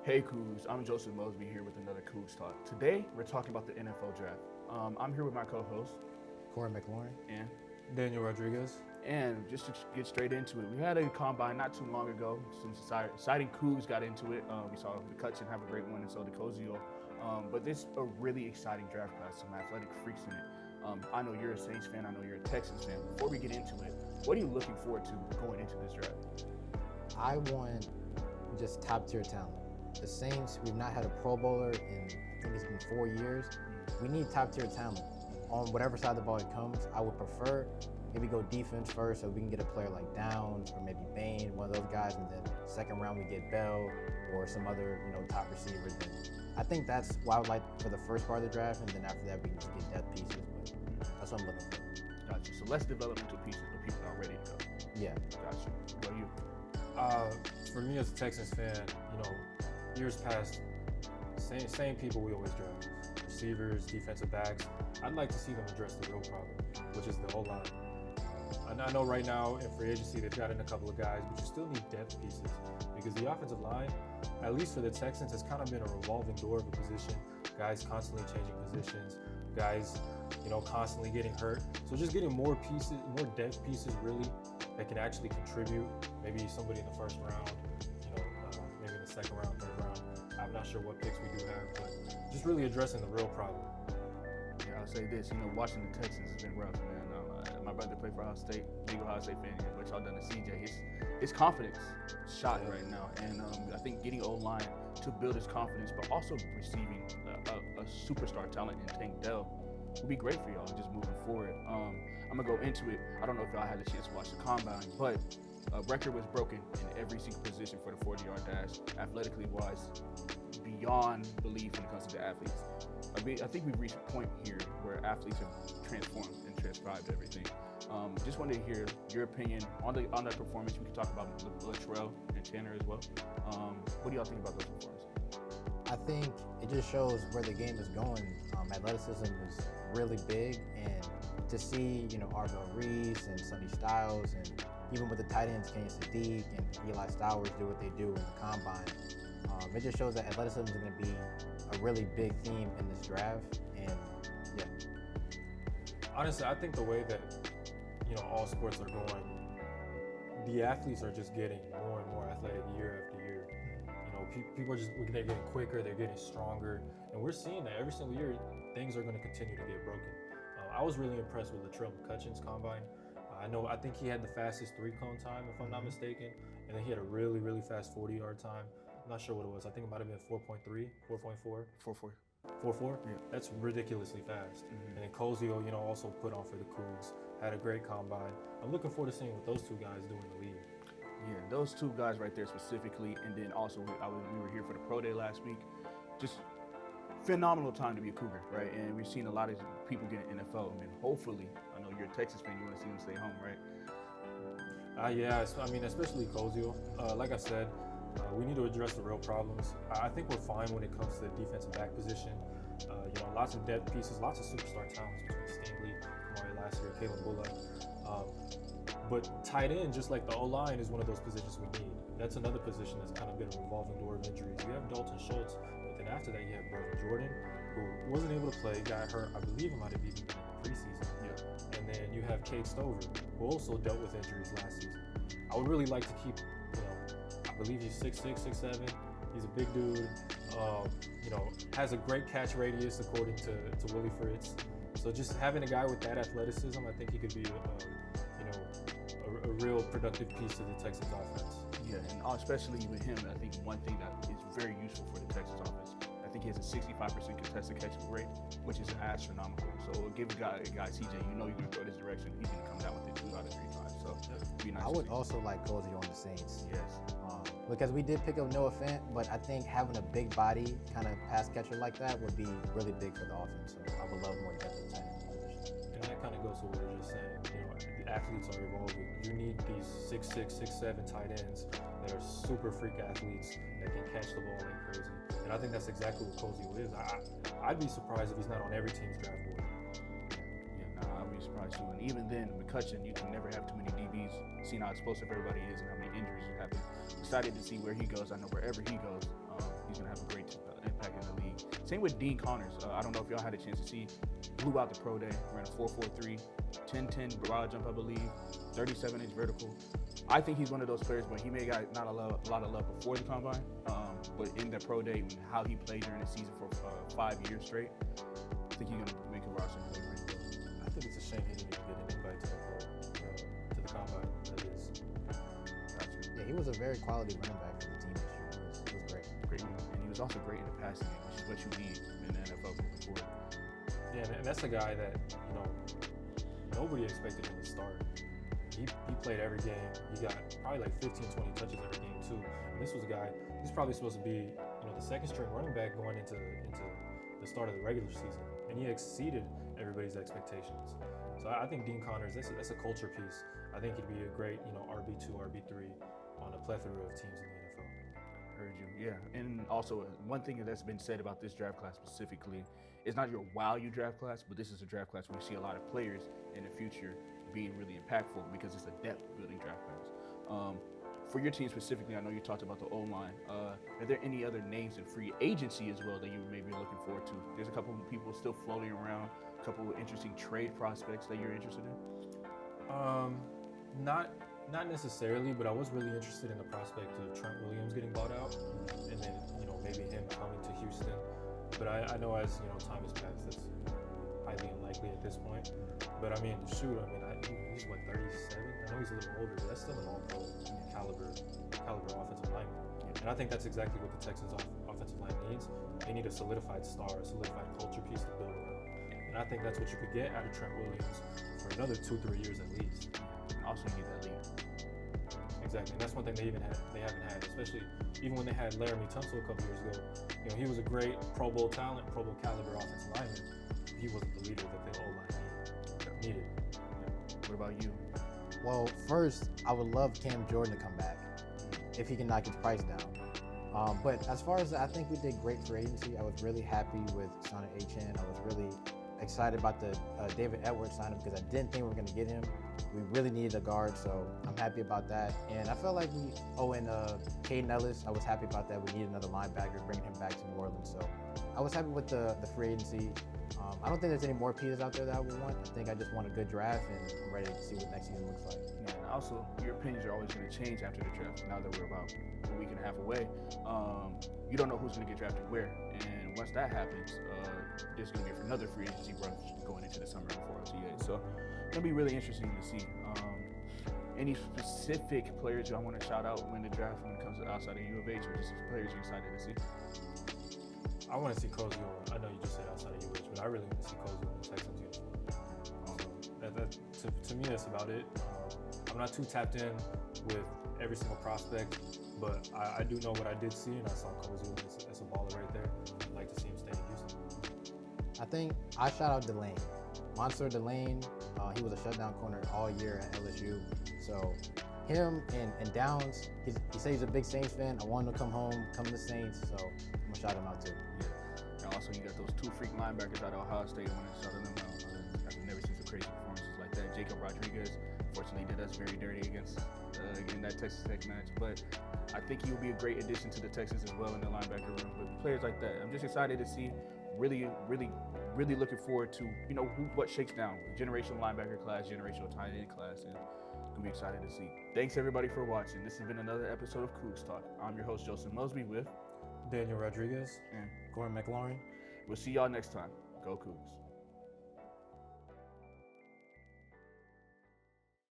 Hey Cougs, I'm Joseph Mosbey here with another CoogsTalk. Today, we're talking about the NFL draft. I'm here with my co-host, McLaurin. and Daniel Rodriguez. just to get straight into it, we had a combine not too long ago. Some exciting Cougs got into it. We saw McCutcheon have a great one, and so did Cozio. But this is a really exciting draft class, some athletic freaks in it. I know you're a Saints fan, I know you're a Texans fan. Before we get into it, what are you looking forward to going into this draft? I want just top tier talent. The Saints, we've not had a Pro Bowler in, I think it's been 4 years. We need top tier talent. On whatever side of the ball it comes, I would prefer maybe go defense first so we can get a player like Downs or maybe Bain, one of those guys, and then second round we get Bell or some other, top receiver. Then I think that's what I would like for the first part of the draft, and then after that we can just get depth pieces. But that's what I'm looking for. Gotcha. So less developmental pieces, but people are ready to go. Yeah. Gotcha. What about you? For me as a Texans fan, years past, same people we always draft. Receivers, defensive backs. I'd like to see them address the real problem, which is the O-line. I know right now in free agency they've got in a couple of guys, but you still need depth pieces because the offensive line, at least for the Texans, has kind of been a revolving door of a position. Guys constantly changing positions, guys, constantly getting hurt. So just getting more pieces, more depth pieces really that can actually contribute. Maybe somebody in the first round, maybe in the second round, third round. I'm not sure what picks we do have, but just really addressing the real problem. Yeah, I'll say this, watching the Texans has been rough, man. My brother played for Ohio State, big Ohio State fan here, what y'all done to CJ, his confidence shot right now. And I think getting O-line to build his confidence, but also receiving a superstar talent in Tank Dell would be great for y'all just moving forward. I'm gonna go into it. I don't know if y'all had a chance to watch the combine, but a record was broken in every single position for the 40-yard dash, athletically wise, beyond belief when it comes to the athletes. I think we've reached a point here where athletes have transformed and transcribed everything. Just wanted to hear your opinion on that performance. We can talk about Latrell and Tanner as well. What do y'all think about those performances? I think it just shows where the game is going. Athleticism is really big, and to see, Arvell Reese and Sonny Styles, and even with the tight ends, Kenny Sadiq and Eli Stowers do what they do in the combine, it just shows that athleticism is going to be a really big theme in this draft. And yeah. Honestly, I think the way that all sports are going, the athletes are just getting more and more athletic year after year. People are they're getting quicker, they're getting stronger, and we're seeing that every single year. Things are going to continue to get broken. I was really impressed with Latrell McCutcheon's combine. I think he had the fastest 3-cone time, if I'm not mistaken, and then he had a really, really fast 40-yard time. I'm not sure what it was. I think it might have been 4.3, 4.4. 4-4. 4.4? Yeah. That's ridiculously fast. Mm-hmm. And then Cozio, also put on for the Cougs, had a great combine. I'm looking forward to seeing what those two guys do in the league. Yeah, those two guys right there specifically, and then also we were here for the Pro Day last week. Just phenomenal time to be a Cougar, right? And we've seen a lot of people get in NFL. I mean, hopefully, I know you're a Texas fan, you want to see them stay home, right? Yeah, especially Cozio. Like I said, we need to address the real problems. I think we're fine when it comes to the defensive back position. Lots of depth pieces, lots of superstar talents between Stingley, Kamari last year, Caleb Bullock. But tight end, just like the O-line, is one of those positions we need. That's another position that's kind of been a revolving door of injuries. You have Dalton Schultz, but then after that you have Brevin Jordan, who wasn't able to play, got hurt. I believe it might have even been in the preseason. Yeah. And then you have Cade Stover, who also dealt with injuries last season. I would really like to keep, I believe he's 6'6", 6'7". He's a big dude. Has a great catch radius according to Willie Fritz. So just having a guy with that athleticism, I think he could be a real productive piece of the Texans offense. Yeah, and especially with him, I think one thing that is very useful for the Texans offense, I think he has a 65% contested catch rate, which is astronomical. So give a guy CJ, you're going to throw this direction, he's going to come down with it 2 out of 3 times. So it'd be nice. I would also like Cozio on the Saints. Yes. Because we did pick up Noah Fant, but I think having a big body kind of pass catcher like that would be really big for the offense. So I would love more depth in the tight end position. And that kind of goes to what we were just saying. The athletes are evolving. You need these 6'6", 6'7" tight ends that are super freak athletes that can catch the ball like crazy. And I think that's exactly what Cozio is. I'd be surprised if he's not on every team's draft board. Yeah, I'd be surprised too. And even then, McCutcheon, you can never have too many DBs. Seeing how explosive everybody is and how many injuries you have. Excited to see where he goes. I know wherever he goes, he's he's going to have a great impact in the league. Same with Dean Connors. I don't know if y'all had a chance to see. Blew out the pro day. Ran a 4.43, 10-10 broad jump, I believe, 37-inch vertical. I think he's one of those players, but he may got not a lot of love before the combine, but in the pro day, how he played during the season for 5 years straight, I think he's going to make a roster. I think it's a shame he didn't even get an invite to the combine. That is. Gotcha. Yeah, he was a very quality running back for the team this year. It was great. Great, and he was also great in the passing game, which is what you need in the NFL moving forward. Yeah, and that's a guy that, nobody expected him to start. He played every game. He got probably like 15, 20 touches every game too. And this was a guy, he's probably supposed to be, the second string running back going into the start of the regular season. And he exceeded everybody's expectations. So I think Dean Connors, that's a culture piece. I think he'd be a great, RB2, RB3 on a plethora of teams in the NFL. Heard you, yeah. And also, one thing that's been said about this draft class specifically, it's not your wow you draft class, but this is a draft class where we see a lot of players in the future being really impactful because it's a depth building draft class. For your team specifically, I know you talked about the O-line. Are there any other names in free agency as well that you may be looking forward to? There's a couple of people still floating around, a couple of interesting trade prospects that you're interested in? Not necessarily, but I was really interested in the prospect of Trent Williams getting bought out, and then maybe him coming to Houston. But I know as time has passed, that's highly unlikely at this point. But I mean, he's what, 37? I know he's a little older, but that's still an all-pro caliber offensive lineman. And I think that's exactly what the Texans offensive line needs. They need a solidified star, a solidified culture piece to build around. And I think that's what you could get out of Trent Williams for another 2-3 years at least. And also need that lead. Exactly, and that's one thing they haven't had, especially even when they had Laramie Tunsil a couple years ago. He was a great Pro Bowl talent, Pro Bowl caliber offensive lineman. He wasn't the leader that the O-line needed. What about you? Well, first, I would love Cam Jordan to come back if he can knock his price down. But as far as I think we did great for agency, I was really happy with Sonic Achan. I was really excited about the David Edwards signing because I didn't think we were going to get him. We really needed a guard, so I'm happy about that. And I felt like and Caden Ellis, I was happy about that. We needed another linebacker, bringing him back to New Orleans. So I was happy with the free agency. I don't think there's any more pieces out there that I would want. I think I just want a good draft, and I'm ready to see what next season looks like. Yeah, and also, your opinions are always going to change after the draft. Now that we're about a week and a half away, you don't know who's going to get drafted where. And once that happens, there's going to be another free agency rush going into the summer before OTA. So it's going to be really interesting to see. Any specific players y'all want to shout out when the draft when it comes to outside of U of H, or just players you're excited to see? I want to see Kozio. I know you just said outside of UH, but I really want to see Kozio in the Texans uniform. To me, that's about it. I'm not too tapped in with every single prospect, but I do know what I did see, and I saw Kozio as a baller right there. I'd like to see him stay in Houston. I think I shout out Delane. Monsieur Delane, he was a shutdown corner all year at LSU. So him and Downs, he said he's a big Saints fan. I want him to come home, come to the Saints. So I'm going to shout him out too. Yeah. And also, you got those two freak linebackers out of Ohio State. I want to shout them out. I've never seen some crazy performances like that. Jacob Rodriguez, fortunately, did us very dirty against in that Texas Tech match. But I think he will be a great addition to the Texans as well in the linebacker room. But players like that, I'm just excited to see. Really looking forward to what shakes down. Generational linebacker class, generational tight end class, and gonna be excited to see. Thanks everybody for watching. This has been another episode of CoogsTalk. I'm your host Joseph Mosbey with Daniel Rodriguez and Gordon McLaurin. We'll see y'all next time. Go Cougs.